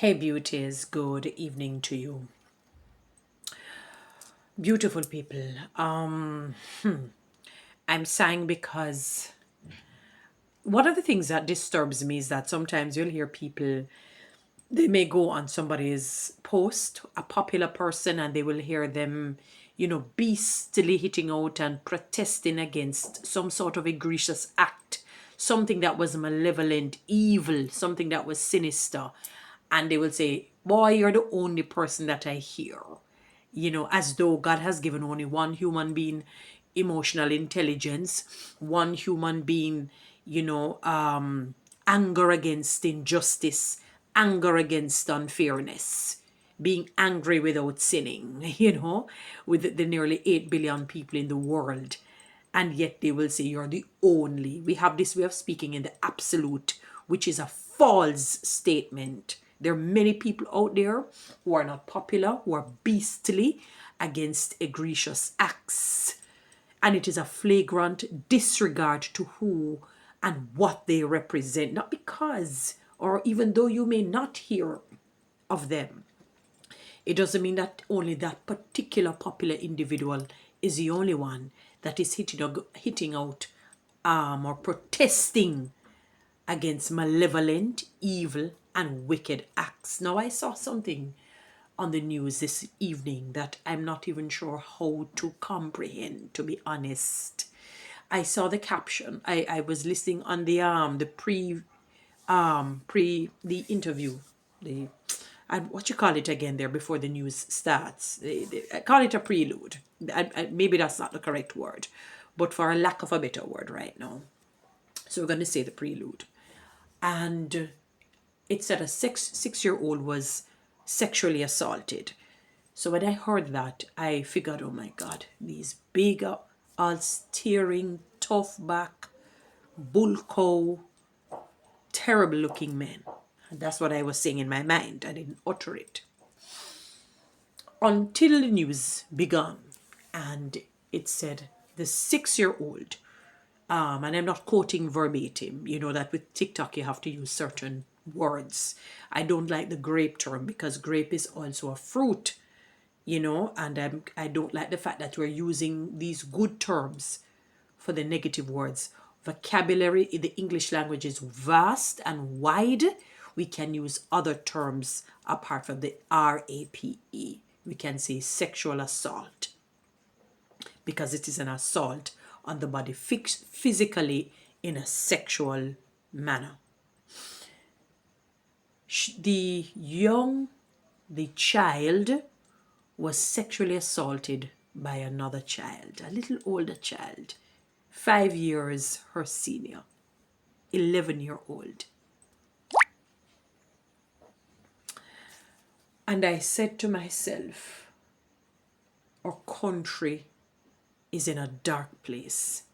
Hey beauties, good evening to you. Beautiful people. I'm sighing because one of the things that disturbs me is that sometimes you'll hear people, they may go on somebody's post, a popular person, and they will hear them, beastily hitting out and protesting against some sort of egregious act, something that was malevolent, evil, something that was sinister. And they will say, boy, you're the only person that I hear. As though God has given only one human being emotional intelligence, one human being, anger against injustice, anger against unfairness, being angry without sinning, with the nearly 8 billion people in the world. And yet they will say you're the only. We have this way of speaking in the absolute, which is a false statement. There are many people out there who are not popular, who are beastly against egregious acts. And it is a flagrant disregard to who and what they represent. Not because, or even though you may not hear of them, it doesn't mean that only that particular popular individual is the only one that is hitting out or protesting against malevolent, evil, and wicked acts. Now, I saw something on the news this evening that I'm not even sure how to comprehend, to be honest. I saw the caption. I was listening on the interview, the and what you call it again there before the news starts. I call it a prelude. Maybe that's not the correct word, but for a lack of a better word right now, so we're going to say the prelude. And it said a six-year-old was sexually assaulted. So when I heard that, I figured, oh my God, these big, all steering, tough back, bull cow, terrible looking men. And that's what I was saying in my mind. I didn't utter it. Until the news began, and it said the 6-year-old, and I'm not quoting verbatim, you know that with TikTok you have to use certain words. I don't like the grape term because grape is also a fruit, and I don't like the fact that we're using these good terms for the negative words. Vocabulary in the English language is vast and wide. We can use other terms apart from the RAPE. We can say sexual assault because it is an assault on the body physically in a sexual manner. The child was sexually assaulted by another child, a little older child, 5 years her senior, 11-year-old. And I said to myself, our country is in a dark place.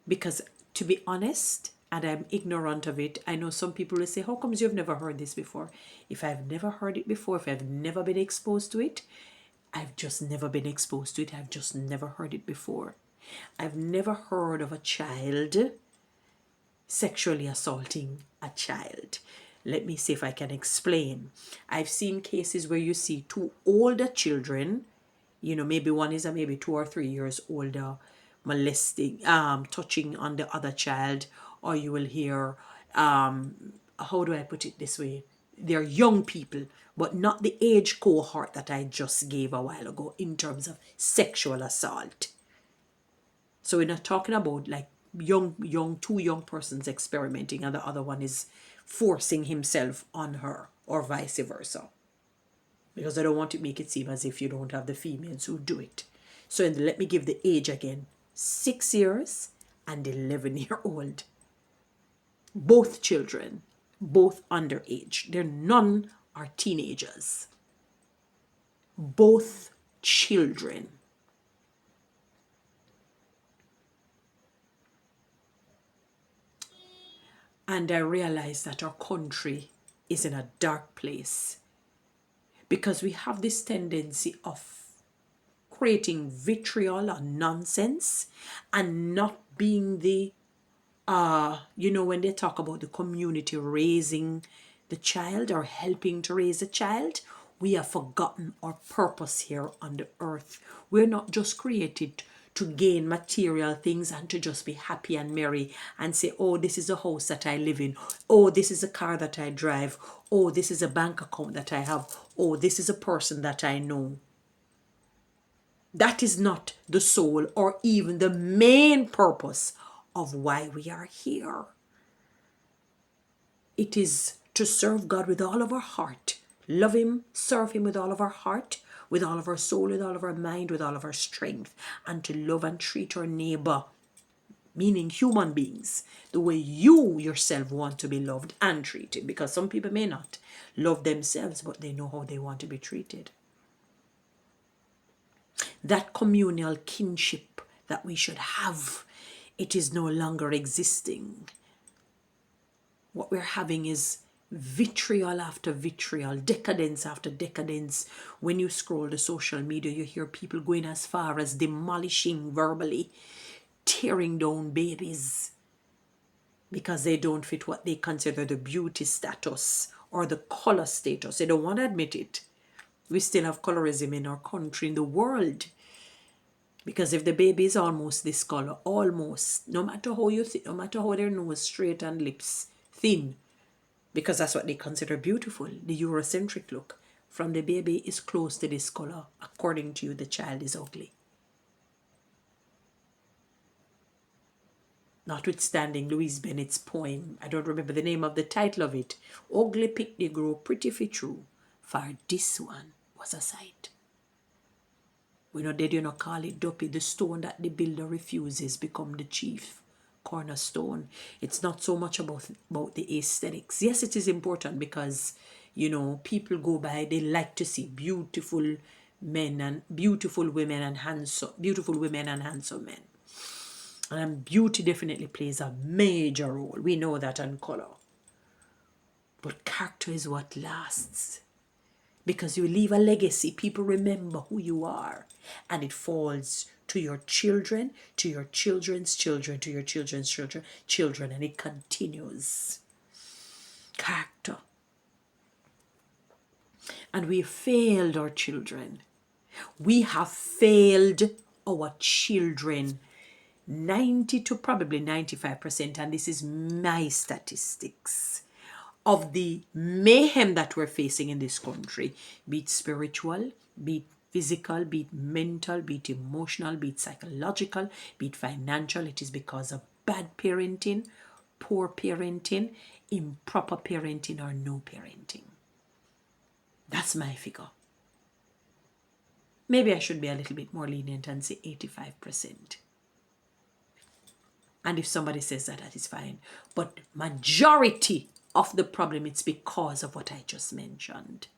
Because to be honest, and I'm ignorant of it, I know some people will say, how comes you've never heard this before? If I've never heard it before, if I've never been exposed to it, I've just never been exposed to it. I've just never heard it before. I've never heard of a child sexually assaulting a child. Let me see if I can explain. I've seen cases where you see two older children, maybe one is maybe 2 or 3 years older, molesting, touching on the other child, or you will hear, how do I put it this way? They're young people, but not the age cohort that I just gave a while ago in terms of sexual assault. So we're not talking about like two young persons experimenting and the other one is forcing himself on her or vice versa. Because I don't want to make it seem as if you don't have the females who do it. So let me give the age again. 6 years and 11-year-old. Both children, both underage. None are teenagers. Both children. And I realized that our country is in a dark place because we have this tendency of creating vitriol or nonsense and not being the, when they talk about the community raising the child or helping to raise a child, we have forgotten our purpose here on the earth. We're not just created to gain material things and to just be happy and merry and say, oh, this is a house that I live in. Oh, this is a car that I drive. Oh, this is a bank account that I have. Oh, this is a person that I know. That is not the soul or even the main purpose of why we are here. It is to serve God with all of our heart, love Him, serve Him with all of our heart, with all of our soul, with all of our mind, with all of our strength, and to love and treat our neighbor, meaning human beings, the way you yourself want to be loved and treated. Because some people may not love themselves, but they know how they want to be treated. That communal kinship that we should have, it is no longer existing. What we're having is vitriol after vitriol, decadence after decadence. When you scroll the social media, you hear people going as far as demolishing verbally, tearing down babies because they don't fit what they consider the beauty status or the color status. They don't want to admit it. We still have colorism in our country, in the world. Because if the baby is almost this color, almost, no matter how you think, no matter how their nose straight and lips thin, because that's what they consider beautiful, the Eurocentric look, from the baby is close to this color, according to you, the child is ugly. Notwithstanding Louise Bennett's poem, I don't remember the name of the title of it, ugly pick they grow pretty fi true, for this one was a sight. We know they do not call it duppy, the stone that the builder refuses become the chief cornerstone. It's not so much about the aesthetics. Yes, it is important because, you know, people go by, they like to see beautiful men and beautiful women and handsome men. And beauty definitely plays a major role. We know that, and color. But character is what lasts. Because you leave a legacy, people remember who you are. And it falls to your children, to your children's children, to your children's children, and it continues. Character. And we failed our children. We have failed our children 90 to probably 95%, and this is my statistics, of the mayhem that we're facing in this country, be it spiritual, be it physical, be it mental, be it emotional, be it psychological, be it financial. It is because of bad parenting, poor parenting, improper parenting, or no parenting. That's my figure. Maybe I should be a little bit more lenient and say 85%. And if somebody says that, that is fine. But majority of the problem, it's because of what I just mentioned.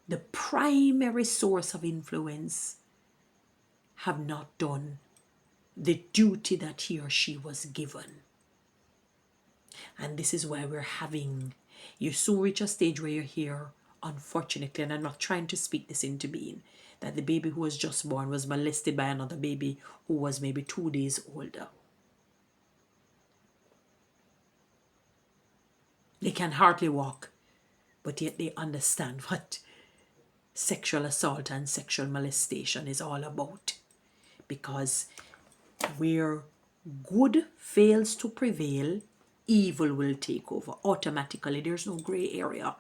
The primary source of influence have not done the duty that he or she was given. And this is why we're having, you soon reach a stage where you're here, unfortunately, and I'm not trying to speak this into being, that the baby who was just born was molested by another baby who was maybe 2 days older. They can hardly walk, but yet they understand what sexual assault and sexual molestation is all about. Because where good fails to prevail, evil will take over automatically. There's no gray area.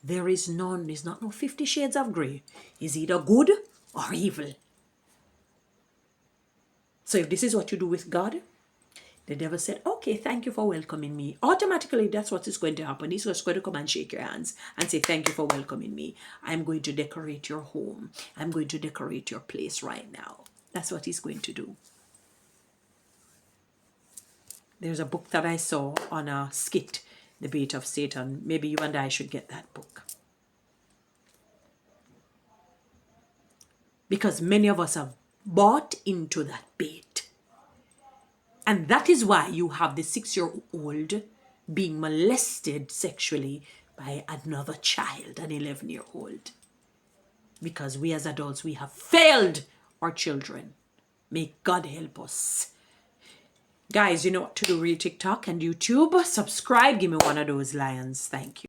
There is none. There's not no 50 shades of gray. It's either good or evil. So if this is what you do with God, the devil said, okay, thank you for welcoming me. Automatically, that's what is going to happen. He's just going to come and shake your hands and say, thank you for welcoming me. I'm going to decorate your home. I'm going to decorate your place right now. That's what he's going to do. There's a book that I saw on a skit, The Bait of Satan. Maybe you and I should get that book. Because many of us have bought into that bait. And that is why you have the 6-year-old being molested sexually by another child, an 11-year-old. Because we as adults, we have failed our children. May God help us. Guys, you know what to do, real TikTok and YouTube. Subscribe. Give me one of those lions. Thank you.